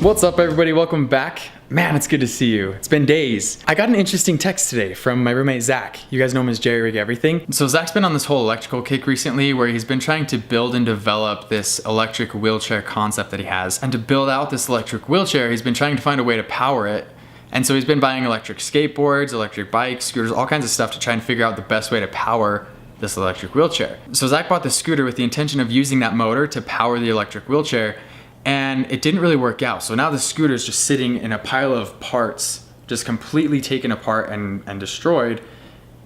What's up everybody, welcome back. Man, it's good to see you. It's been days. I got an interesting text today from my roommate Zach. You guys know him as Jerry Rig Everything. So Zach's been on this whole electrical kick recently where he's been trying to build and develop this electric wheelchair concept that he has. And to build out this electric wheelchair, he's been trying to find a way to power it. And so he's been buying electric skateboards, electric bikes, scooters, all kinds of stuff to try and figure out the best way to power this electric wheelchair. So Zach bought the scooter with the intention of using that motor to power the electric wheelchair, and it didn't really work out. So now the scooter is just sitting in a pile of parts, just completely taken apart and destroyed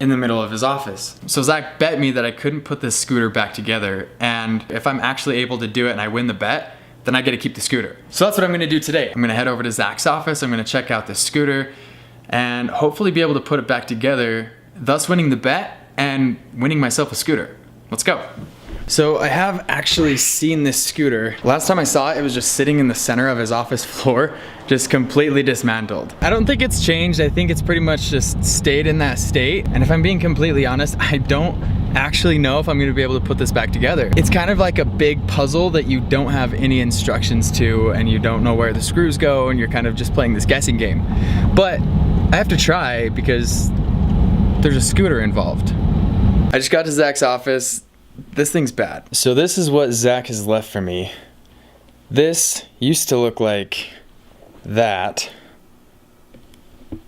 in the middle of his office. So Zach bet me that I couldn't put this scooter back together, and if I'm actually able to do it and I win the bet, then I get to keep the scooter. So that's what I'm gonna do today. I'm gonna head over to Zach's office, I'm gonna check out this scooter, and hopefully be able to put it back together, thus winning the bet and winning myself a scooter. Let's go. So I have actually seen this scooter. Last time I saw it, it was just sitting in the center of his office floor, just completely dismantled. I don't think it's changed. I think it's pretty much just stayed in that state. And if I'm being completely honest, I don't actually know if I'm gonna be able to put this back together. It's kind of like a big puzzle that you don't have any instructions to, and you don't know where the screws go, and you're kind of just playing this guessing game. But I have to try because there's a scooter involved. I just got to Zach's office. This thing's bad. So this is what Zach has left for me. This used to look like that,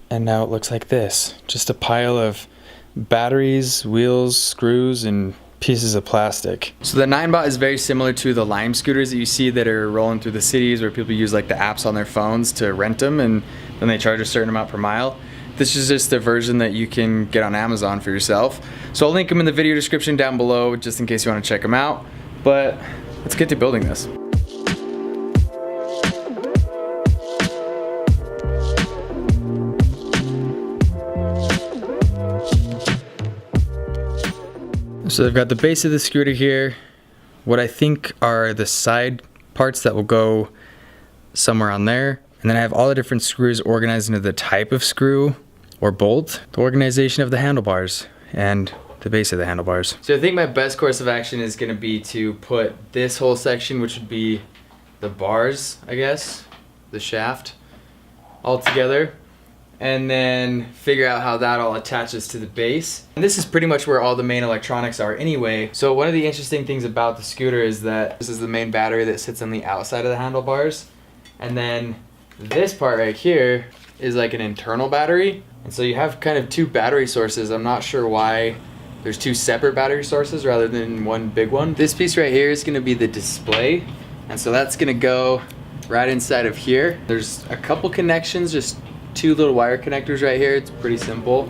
and now it looks like this. Just a pile of batteries, wheels, screws, and pieces of plastic. So the 9bot is very similar to the Lime scooters that you see that are rolling through the cities where people use like the apps on their phones to rent them, and then they charge a certain amount per mile. This is just a version that you can get on Amazon for yourself. So I'll link them in the video description down below just in case you want to check them out. But let's get to building this. So I've got the base of the scooter here, what I think are the side parts that will go somewhere on there. And then I have all the different screws organized into the type of screw or bolt, the organization of the handlebars, and the base of the handlebars. So I think my best course of action is gonna be to put this whole section, which would be the bars, I guess, the shaft, all together, and then figure out how that all attaches to the base. And this is pretty much where all the main electronics are anyway. So one of the interesting things about the scooter is that this is the main battery that sits on the outside of the handlebars, and then this part right here is like an internal battery. And so you have kind of two battery sources. I'm not sure why there's two separate battery sources rather than one big one. This piece right here is gonna be the display. And so that's gonna go right inside of here. There's a couple connections, just two little wire connectors right here. It's pretty simple.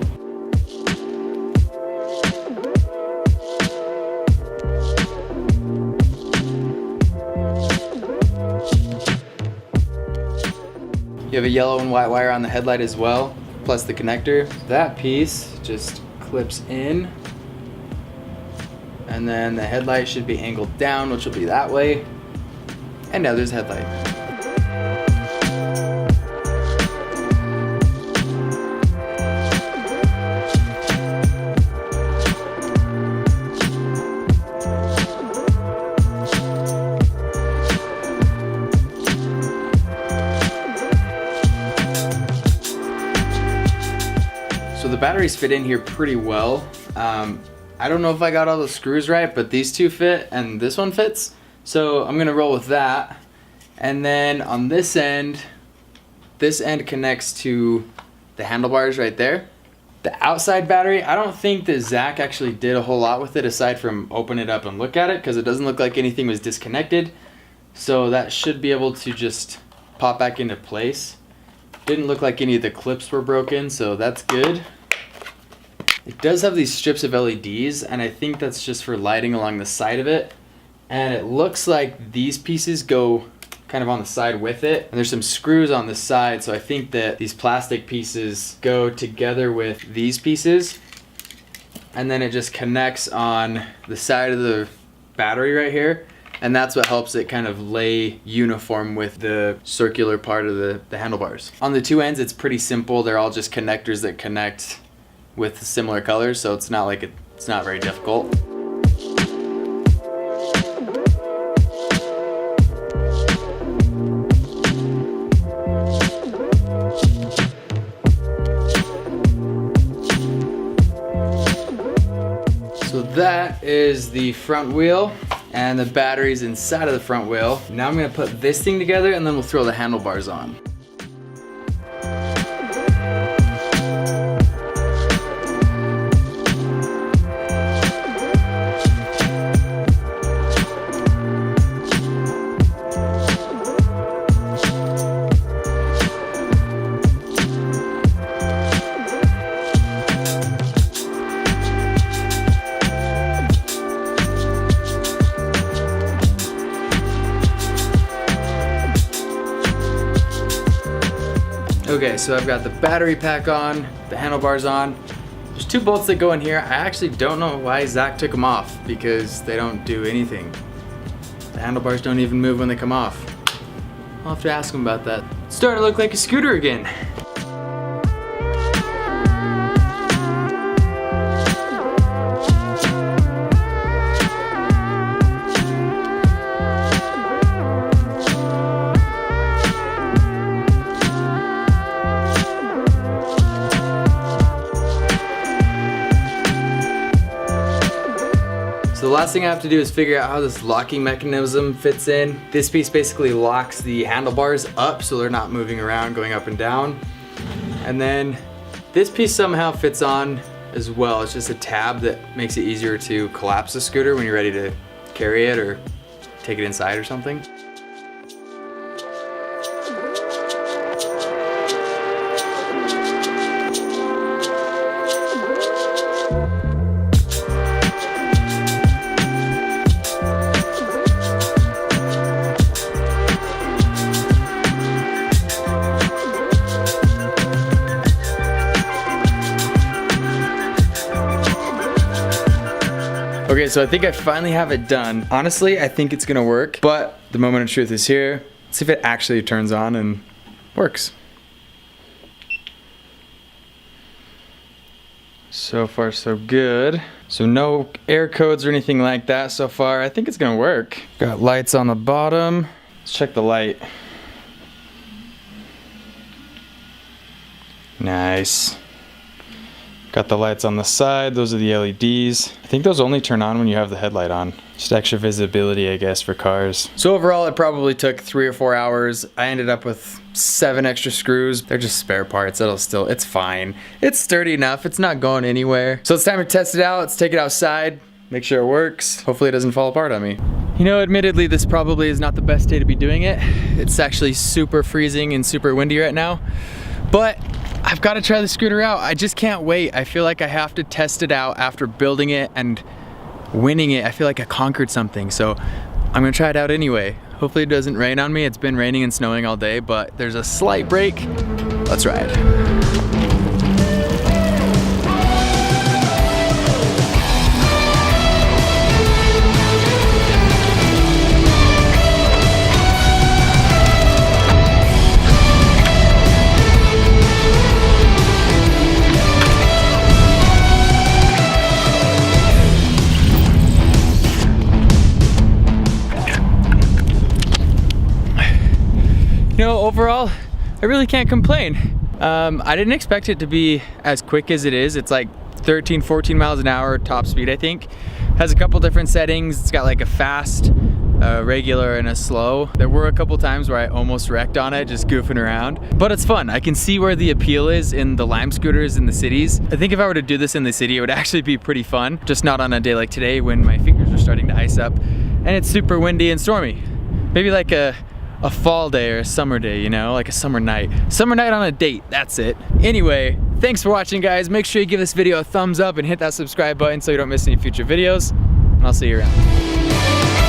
You have a yellow and white wire on the headlight as well, plus the connector. That piece just clips in, and then the headlight should be angled down, which will be that way. And now there's headlight. So the batteries fit in here pretty well. I don't know if I got all the screws right, but these two fit and this one fits. So I'm gonna roll with that. And then on this end connects to the handlebars right there. The outside battery, I don't think that Zach actually did a whole lot with it aside from open it up and look at it, because it doesn't look like anything was disconnected. So that should be able to just pop back into place. Didn't look like any of the clips were broken, so that's good. It does have these strips of LEDs, and I think that's just for lighting along the side of it. And it looks like these pieces go kind of on the side with it. And there's some screws on the side, so I think that these plastic pieces go together with these pieces. And then it just connects on the side of the battery right here. And that's what helps it kind of lay uniform with the circular part of the handlebars. On the two ends, it's pretty simple. They're all just connectors that connect with similar colors, so it's not like it's not very difficult. is the front wheel and the battery's inside of the front wheel. Now I'm gonna put this thing together and then we'll throw the handlebars on. Okay, so I've got the battery pack on, the handlebars on. There's 2 bolts that go in here. I actually don't know why Zach took them off because they don't do anything. The handlebars don't even move when they come off. I'll have to ask him about that. It's starting to look like a scooter again. So the last thing I have to do is figure out how this locking mechanism fits in. This piece basically locks the handlebars up so they're not moving around, going up and down. And then this piece somehow fits on as well. It's just a tab that makes it easier to collapse the scooter when you're ready to carry it or take it inside or something. Okay, so I think I finally have it done. Honestly, I think it's gonna work, but the moment of truth is here. Let's see if it actually turns on and works. So far, so good. So no air codes or anything like that so far. I think it's gonna work. Got lights on the bottom. Let's check the light. Nice. Got the lights on the side, those are the LEDs. I think those only turn on when you have the headlight on. Just extra visibility, I guess, for cars. So overall, it probably took 3 or 4 hours. I ended up with 7 extra screws. They're just spare parts, it's fine. It's sturdy enough, it's not going anywhere. So it's time to test it out, let's take it outside, make sure it works. Hopefully it doesn't fall apart on me. You know, admittedly, this probably is not the best day to be doing it. It's actually super freezing and super windy right now. But I've got to try the scooter out. I just can't wait. I feel like I have to test it out after building it and winning it. I feel like I conquered something, so I'm gonna try it out anyway. Hopefully it doesn't rain on me. It's been raining and snowing all day, but there's a slight break. Let's ride. You know, overall, I really can't complain. I didn't expect it to be as quick as it is. It's like 13, 14 miles an hour top speed, I think. Has a couple different settings. It's got like a fast, regular, and a slow. There were a couple times where I almost wrecked on it, just goofing around. But it's fun. I can see where the appeal is in the Lime scooters in the cities. I think if I were to do this in the city, it would actually be pretty fun. Just not on a day like today when my fingers are starting to ice up and it's super windy and stormy. Maybe like a fall day or a summer day, you know, like a summer night. Summer night on a date, that's it. Anyway, thanks for watching, guys. Make sure you give this video a thumbs up and hit that subscribe button so you don't miss any future videos. And I'll see you around.